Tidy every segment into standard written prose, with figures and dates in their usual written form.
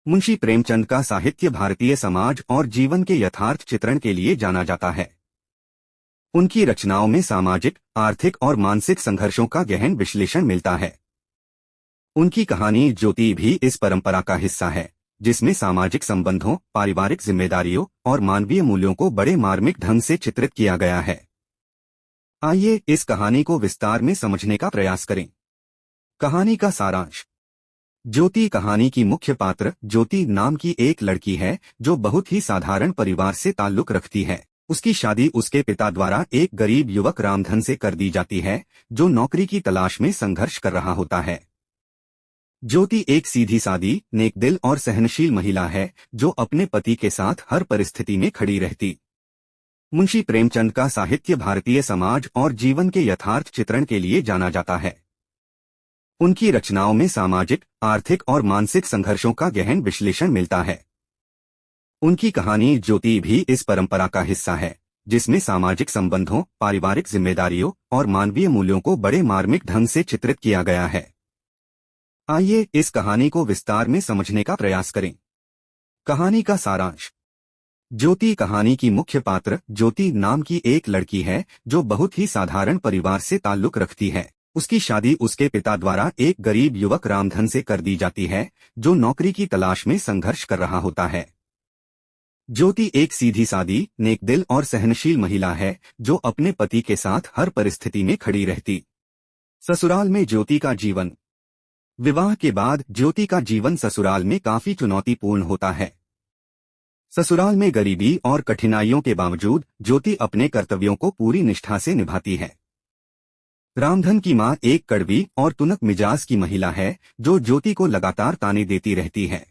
मुंशी प्रेमचंद का साहित्य भारतीय समाज और जीवन के यथार्थ चित्रण के लिए जाना जाता है। उनकी रचनाओं में सामाजिक, आर्थिक और मानसिक संघर्षों का गहन विश्लेषण मिलता है। उनकी कहानी ज्योति भी इस परंपरा का हिस्सा है, जिसमें सामाजिक संबंधों, पारिवारिक जिम्मेदारियों और मानवीय मूल्यों को बड़े मार्मिक ढंग से चित्रित किया गया है। आइए इस कहानी को विस्तार में समझने का प्रयास करें। कहानी का सारांश। ज्योति कहानी की मुख्य पात्र ज्योति नाम की एक लड़की है जो बहुत ही साधारण परिवार से ताल्लुक रखती है। उसकी शादी उसके पिता द्वारा एक गरीब युवक रामधन से कर दी जाती है, जो नौकरी की तलाश में संघर्ष कर रहा होता है। ज्योति एक सीधी सादी, नेकदिल और सहनशील महिला है जो अपने पति के साथ हर परिस्थिति में खड़ी रहती। मुंशी प्रेमचंद का साहित्य भारतीय समाज और जीवन के यथार्थ चित्रण के लिए जाना जाता है। उनकी रचनाओं में सामाजिक, आर्थिक और मानसिक संघर्षों का गहन विश्लेषण मिलता है। उनकी कहानी ज्योति भी इस परंपरा का हिस्सा है, जिसमें सामाजिक संबंधों, पारिवारिक जिम्मेदारियों और मानवीय मूल्यों को बड़े मार्मिक ढंग से चित्रित किया गया है। आइए इस कहानी को विस्तार में समझने का प्रयास करें। कहानी का सारांश। ज्योति कहानी की मुख्य पात्र ज्योति नाम की एक लड़की है जो बहुत ही साधारण परिवार से ताल्लुक रखती है। उसकी शादी उसके पिता द्वारा एक गरीब युवक रामधन से कर दी जाती है, जो नौकरी की तलाश में संघर्ष कर रहा होता है। ज्योति एक सीधी सादी, नेकदिल और सहनशील महिला है जो अपने पति के साथ हर परिस्थिति में खड़ी रहती। ससुराल में ज्योति का जीवन। विवाह के बाद ज्योति का जीवन ससुराल में काफी चुनौतीपूर्ण होता है। ससुराल में गरीबी और कठिनाइयों के बावजूद ज्योति अपने कर्तव्यों को पूरी निष्ठा से निभाती है। रामधन की मां एक कड़वी और तुनक मिजाज की महिला है जो ज्योति को लगातार ताने देती रहती है।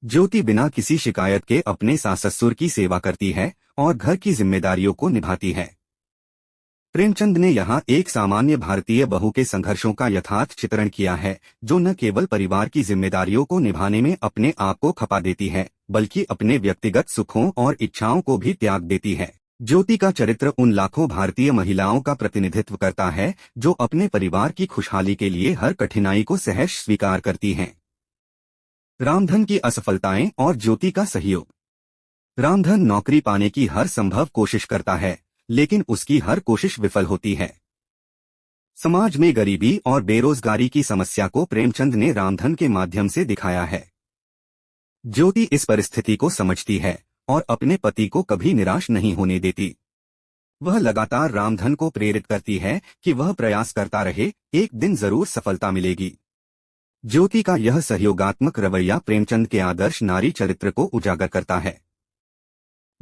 ज्योति बिना किसी शिकायत के अपने सास ससुर की सेवा करती है और घर की जिम्मेदारियों को निभाती है। प्रेमचंद ने यहाँ एक सामान्य भारतीय बहू के संघर्षों का यथार्थ चित्रण किया है, जो न केवल परिवार की जिम्मेदारियों को निभाने में अपने आप को खपा देती है, बल्कि अपने व्यक्तिगत सुखों और इच्छाओं को भी त्याग देती है। ज्योति का चरित्र उन लाखों भारतीय महिलाओं का प्रतिनिधित्व करता है जो अपने परिवार की खुशहाली के लिए हर कठिनाई को सहर्ष स्वीकार करती हैं। रामधन की असफलताएं और ज्योति का सहयोग। रामधन नौकरी पाने की हर संभव कोशिश करता है, लेकिन उसकी हर कोशिश विफल होती है। समाज में गरीबी और बेरोजगारी की समस्या को प्रेमचंद ने रामधन के माध्यम से दिखाया है। ज्योति इस परिस्थिति को समझती है और अपने पति को कभी निराश नहीं होने देती। वह लगातार रामधन को प्रेरित करती है कि वह प्रयास करता रहे, एक दिन जरूर सफलता मिलेगी। ज्योति का यह सहयोगात्मक रवैया प्रेमचंद के आदर्श नारी चरित्र को उजागर करता है।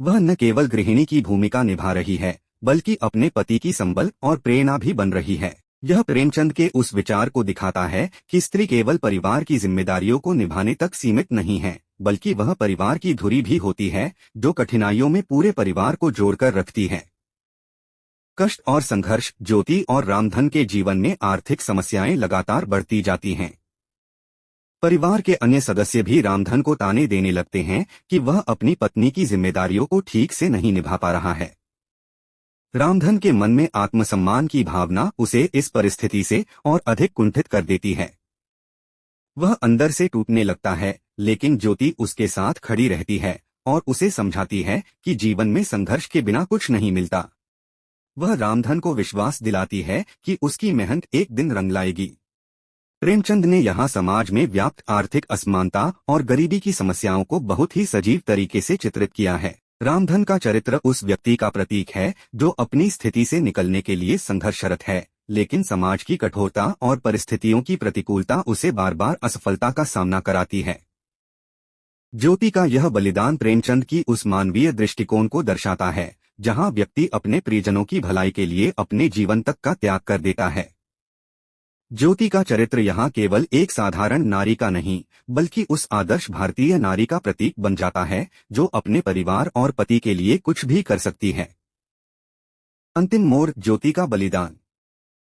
वह न केवल गृहिणी की भूमिका निभा रही है, बल्कि अपने पति की संबल और प्रेरणा भी बन रही है। यह प्रेमचंद के उस विचार को दिखाता है कि स्त्री केवल परिवार की जिम्मेदारियों को निभाने तक सीमित नहीं है, बल्कि वह परिवार की धुरी भी होती है जो कठिनाइयों में पूरे परिवार को जोड़कर रखती है। कष्ट और संघर्ष। ज्योति और रामधन के जीवन में आर्थिक समस्याएं लगातार बढ़ती जाती हैं। परिवार के अन्य सदस्य भी रामधन को ताने देने लगते हैं कि वह अपनी पत्नी की जिम्मेदारियों को ठीक से नहीं निभा पा रहा है। रामधन के मन में आत्मसम्मान की भावना उसे इस परिस्थिति से और अधिक कुंठित कर देती है। वह अंदर से टूटने लगता है, लेकिन ज्योति उसके साथ खड़ी रहती है और उसे समझाती है कि जीवन में संघर्ष के बिना कुछ नहीं मिलता। वह रामधन को विश्वास दिलाती है कि उसकी मेहनत एक दिन रंग लाएगी। प्रेमचंद ने यहाँ समाज में व्याप्त आर्थिक असमानता और गरीबी की समस्याओं को बहुत ही सजीव तरीके से चित्रित किया है। रामधन का चरित्र उस व्यक्ति का प्रतीक है जो अपनी स्थिति से निकलने के लिए संघर्षरत है, लेकिन समाज की कठोरता और परिस्थितियों की प्रतिकूलता उसे बार बार असफलता का सामना कराती है। ज्योति का यह बलिदान प्रेमचंद की उस मानवीय दृष्टिकोण को दर्शाता है जहां व्यक्ति अपने प्रियजनों की भलाई के लिए अपने जीवन तक का त्याग कर देता है। ज्योति का चरित्र यहाँ केवल एक साधारण नारी का नहीं, बल्कि उस आदर्श भारतीय नारी का प्रतीक बन जाता है जो अपने परिवार और पति के लिए कुछ भी कर सकती है। अंतिम मोड़। ज्योति का बलिदान।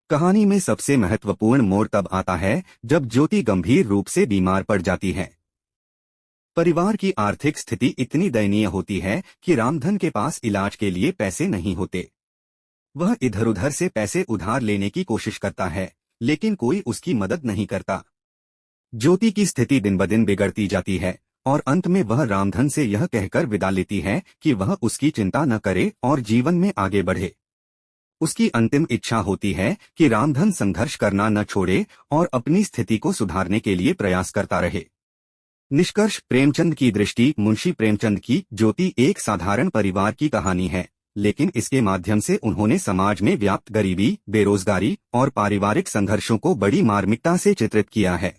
कहानी में सबसे महत्वपूर्ण मोड़ तब आता है जब ज्योति गंभीर रूप से बीमार पड़ जाती है। परिवार की आर्थिक स्थिति इतनी दयनीय होती है कि रामधन के पास इलाज के लिए पैसे नहीं होते। वह इधर उधर से पैसे उधार लेने की कोशिश करता है, लेकिन कोई उसकी मदद नहीं करता। ज्योति की स्थिति दिन ब दिन बिगड़ती जाती है और अंत में वह रामधन से यह कहकर विदा लेती है कि वह उसकी चिंता न करे और जीवन में आगे बढ़े। उसकी अंतिम इच्छा होती है कि रामधन संघर्ष करना न छोड़े और अपनी स्थिति को सुधारने के लिए प्रयास करता रहे। निष्कर्ष, प्रेमचंद की दृष्टि मुंशी प्रेमचंद की ज्योति एक साधारण परिवार की कहानी है, लेकिन इसके माध्यम से उन्होंने समाज में व्याप्त गरीबी, बेरोजगारी और पारिवारिक संघर्षों को बड़ी मार्मिकता से चित्रित किया है।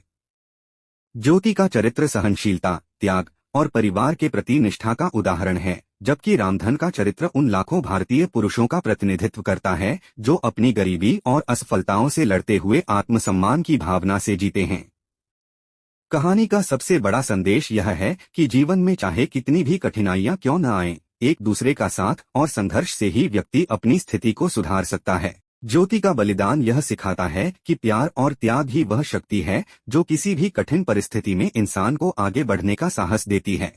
ज्योति का चरित्र सहनशीलता, त्याग और परिवार के प्रति निष्ठा का उदाहरण है, जबकि रामधन का चरित्र उन लाखों भारतीय पुरुषों का प्रतिनिधित्व करता है जो अपनी गरीबी और असफलताओं से लड़ते हुए आत्मसम्मान की भावना से जीते हैं। कहानी का सबसे बड़ा संदेश यह है कि जीवन में चाहे कितनी भी कठिनाइयां क्यों न आएं, एक दूसरे का साथ और संघर्ष से ही व्यक्ति अपनी स्थिति को सुधार सकता है। ज्योति का बलिदान यह सिखाता है कि प्यार और त्याग ही वह शक्ति है जो किसी भी कठिन परिस्थिति में इंसान को आगे बढ़ने का साहस देती है।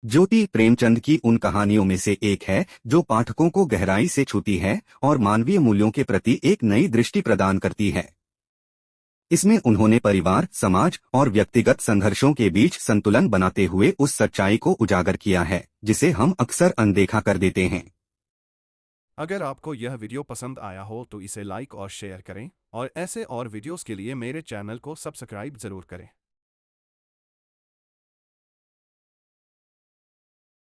ज्योति प्रेमचंद की उन कहानियों में से एक है जो पाठकों को गहराई से छूती है और मानवीय मूल्यों के प्रति एक नई दृष्टि प्रदान करती है। इसमें उन्होंने परिवार, समाज और व्यक्तिगत संघर्षों के बीच संतुलन बनाते हुए उस सच्चाई को उजागर किया है जिसे हम अक्सर अनदेखा कर देते हैं। अगर आपको यह वीडियो पसंद आया हो तो इसे लाइक और शेयर करें और ऐसे और वीडियोस के लिए मेरे चैनल को सब्सक्राइब जरूर करें।